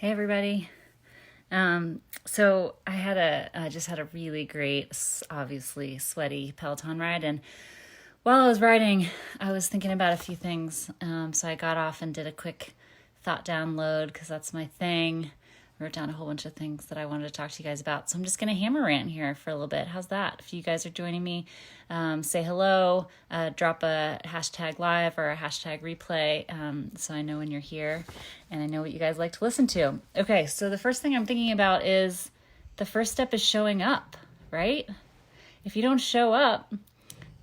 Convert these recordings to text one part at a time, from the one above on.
Hey everybody. So I just had a really great, obviously sweaty Peloton ride, and while I was riding, I was thinking about a few things. So I got off and did a quick thought download because that's my thing. I wrote down a whole bunch of things that I wanted to talk to you guys about. So I'm just going to hammer rant here for a little bit. How's that? If you guys are joining me, say hello, drop a hashtag live or a hashtag replay, so I know when you're here and I know what you guys like to listen to. Okay, so the first thing I'm thinking about is the first step is showing up, right? If you don't show up,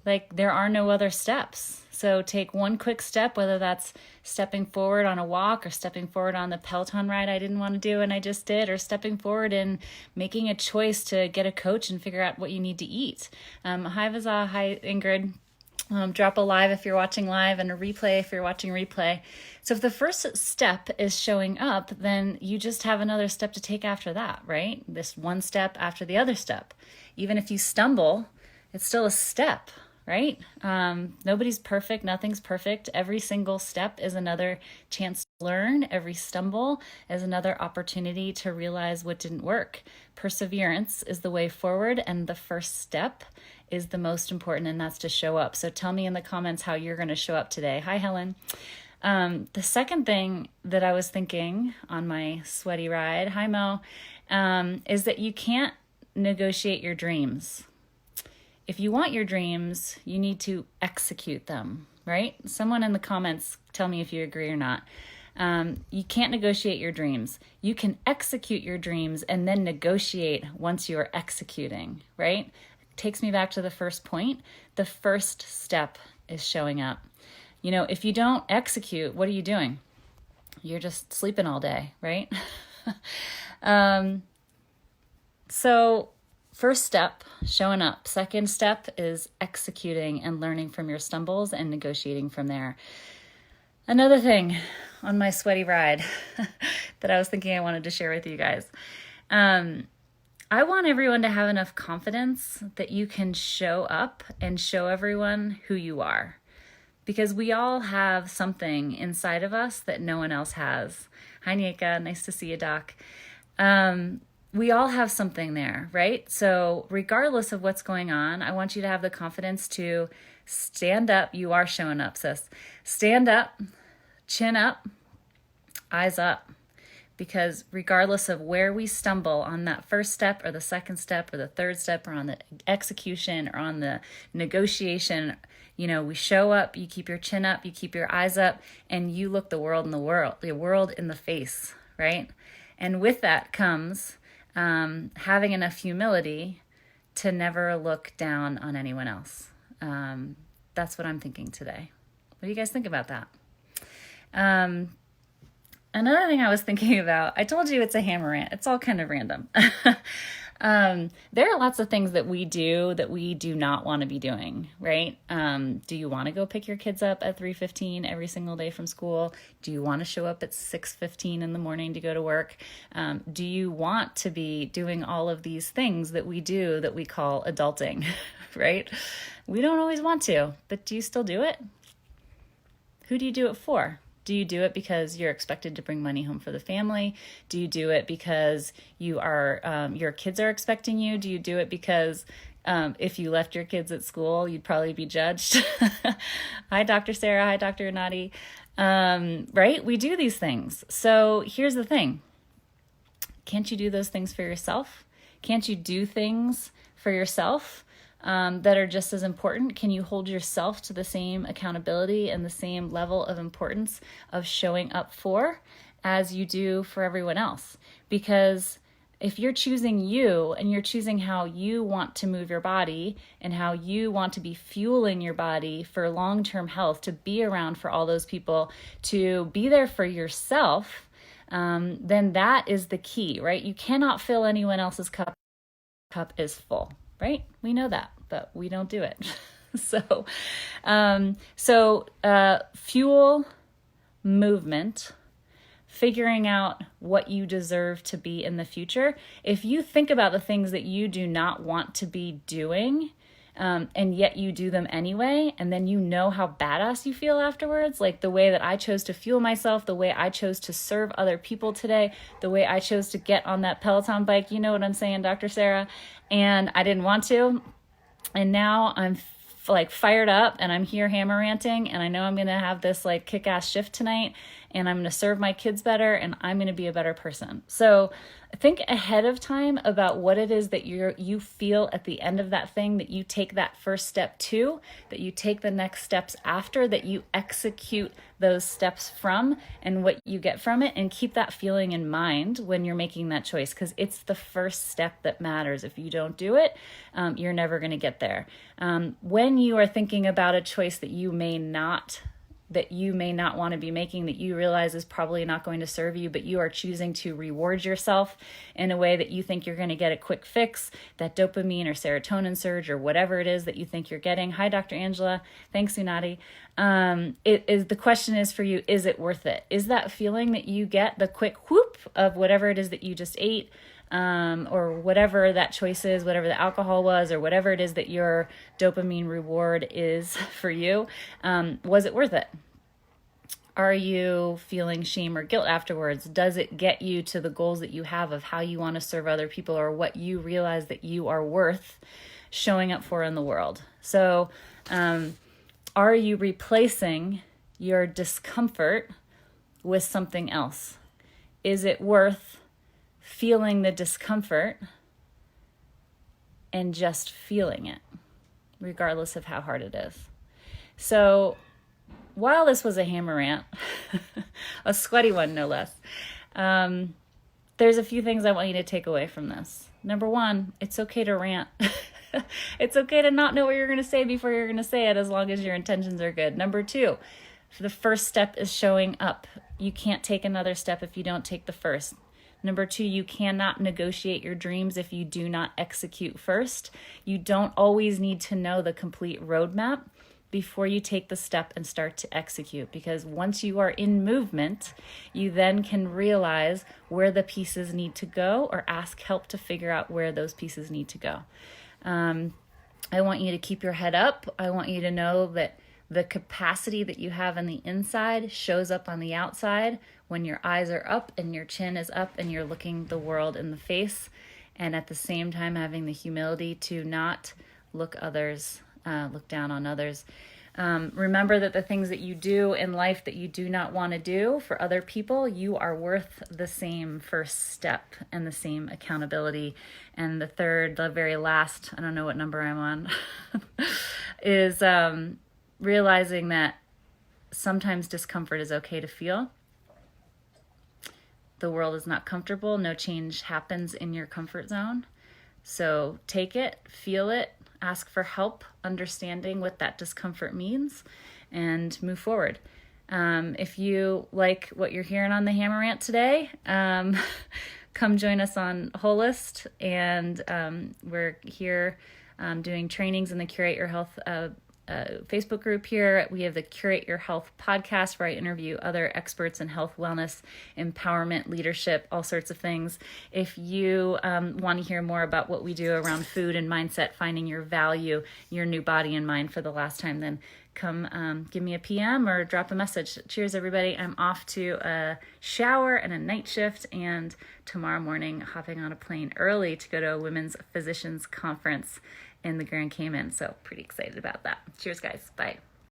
there are no other steps. So take one quick step, whether that's stepping forward on a walk or stepping forward on the Peloton ride I didn't want to do and I just did, or stepping forward and making a choice to get a coach and figure out what you need to eat. Hi Vazah, hi Ingrid. Drop a live if you're watching live and a replay if you're watching replay. So if the first step is showing up, then you just have another step to take after that, right? This one step after the other step. Even if you stumble, it's still a step, right? Nobody's perfect. Nothing's perfect. Every single step is another chance to learn. Every stumble is another opportunity to realize what didn't work. Perseverance is the way forward, and the first step is the most important, and that's to show up. So tell me in the comments how you're going to show up today. Hi, Helen. The second thing that I was thinking on my sweaty ride, hi, Mo, is that you can't negotiate your dreams. If you want your dreams, you need to execute them, right? Someone in the comments tell me if you agree or not. You can't negotiate your dreams. You can execute your dreams and then negotiate once you're executing, right? Takes me back to the first point. The first step is showing up. You know, if you don't execute, what are you doing? You're just sleeping all day, right? So first step, showing up. Second step is executing and learning from your stumbles and negotiating from there. Another thing on my sweaty ride that I was thinking I wanted to share with you guys. I want everyone to have enough confidence that you can show up and show everyone who you are. Because we all have something inside of us that no one else has. Hi, Nika. Nice to see you, Doc. We all have something there, right? So regardless of what's going on, I want you to have the confidence to stand up. You are showing up, sis. Stand up, chin up, eyes up. Because regardless of where we stumble on that first step or the second step or the third step or on the execution or on the negotiation, you know, we show up, you keep your chin up, you keep your eyes up, and you look the world in the face, right? And with that comes having enough humility to never look down on anyone else. That's what I'm thinking today. What do you guys think about that? Another thing I was thinking about, I told you it's a hammer rant. It's all kind of random. There are lots of things that we do not want to be doing, right? Do you want to go pick your kids up at 3:15 every single day from school? Do you want to show up at 6:15 in the morning to go to work? Do you want to be doing all of these things that we do that we call adulting, right? We don't always want to, but do you still do it? Who do you do it for? Do you do it because you're expected to bring money home for the family? Do you do it because your kids are expecting you? Do you do it because if you left your kids at school, you'd probably be judged? Hi, Dr. Sarah. Hi, Dr. Nadi. Right? We do these things. So here's the thing. Can't you do those things for yourself? Can't you do things for yourself that are just as important? Can you hold yourself to the same accountability and the same level of importance of showing up for as you do for everyone else? Because if you're choosing you and you're choosing how you want to move your body and how you want to be fueling your body for long-term health, to be around for all those people, to be there for yourself, then that is the key, right? You cannot fill anyone else's cup. Cup is full. Right? We know that, but we don't do it. So fuel, movement, figuring out what you deserve to be in the future. If you think about the things that you do not want to be doing, and yet you do them anyway, and then you know how badass you feel afterwards. Like the way that I chose to fuel myself, the way I chose to serve other people today, the way I chose to get on that Peloton bike. You know what I'm saying, Dr. Sarah? And I didn't want to. And now I'm like fired up and I'm here hammer ranting, and I know I'm going to have this like kick-ass shift tonight, and I'm going to serve my kids better, and I'm going to be a better person. So think ahead of time about what it is that you feel at the end of that thing, that you take that first step to, that you take the next steps after, that you execute those steps from, and what you get from it, and keep that feeling in mind when you're making that choice, because it's the first step that matters. If you don't do it, you're never going to get there. When you are thinking about a choice that you may not want to be making, that you realize is probably not going to serve you, but you are choosing to reward yourself in a way that you think you're going to get a quick fix, that dopamine or serotonin surge or whatever it is that you think you're getting. Hi, Dr. Angela. Thanks, Sunati. The question is for you, is it worth it? Is that feeling that you get, the quick whoop of whatever it is that you just ate, or whatever that choice is, whatever the alcohol was, or whatever it is that your dopamine reward is for you, was it worth it? Are you feeling shame or guilt afterwards? Does it get you to the goals that you have of how you want to serve other people, or what you realize that you are worth showing up for in the world? So, are you replacing your discomfort with something else? Is it worth feeling the discomfort and just feeling it, regardless of how hard it is? So while this was a hammer rant, a sweaty one no less, there's a few things I want you to take away from this. Number one, it's okay to rant. It's okay to not know what you're going to say before you're going to say it, as long as your intentions are good. Number two, the first step is showing up. You can't take another step if you don't take the first. Number two, you cannot negotiate your dreams if you do not execute first. You don't always need to know the complete roadmap before you take the step and start to execute, because once you are in movement, you then can realize where the pieces need to go, or ask help to figure out where those pieces need to go. I want you to keep your head up. I want you to know that the capacity that you have on the inside shows up on the outside when your eyes are up and your chin is up and you're looking the world in the face, and at the same time having the humility to not look down on others. Remember that the things that you do in life that you do not want to do for other people, you are worth the same first step and the same accountability. And the third, the very last, I don't know what number I'm on, is realizing that sometimes discomfort is okay to feel. The world is not comfortable. No change happens in your comfort zone. So take it, feel it, ask for help, understanding what that discomfort means, and move forward. If you like what you're hearing on the Hammer Rant today, come join us on Holist, and we're here doing trainings in the Curate Your Health Facebook group here. We have the Curate Your Health podcast, where I interview other experts in health, wellness, empowerment, leadership, all sorts of things. If you want to hear more about what we do around food and mindset, finding your value, your new body and mind for the last time, then come give me a PM or drop a message. Cheers, everybody. I'm off to a shower and a night shift, and tomorrow morning hopping on a plane early to go to a women's physicians conference in the Grand Cayman. So pretty excited about that. Cheers, guys. Bye.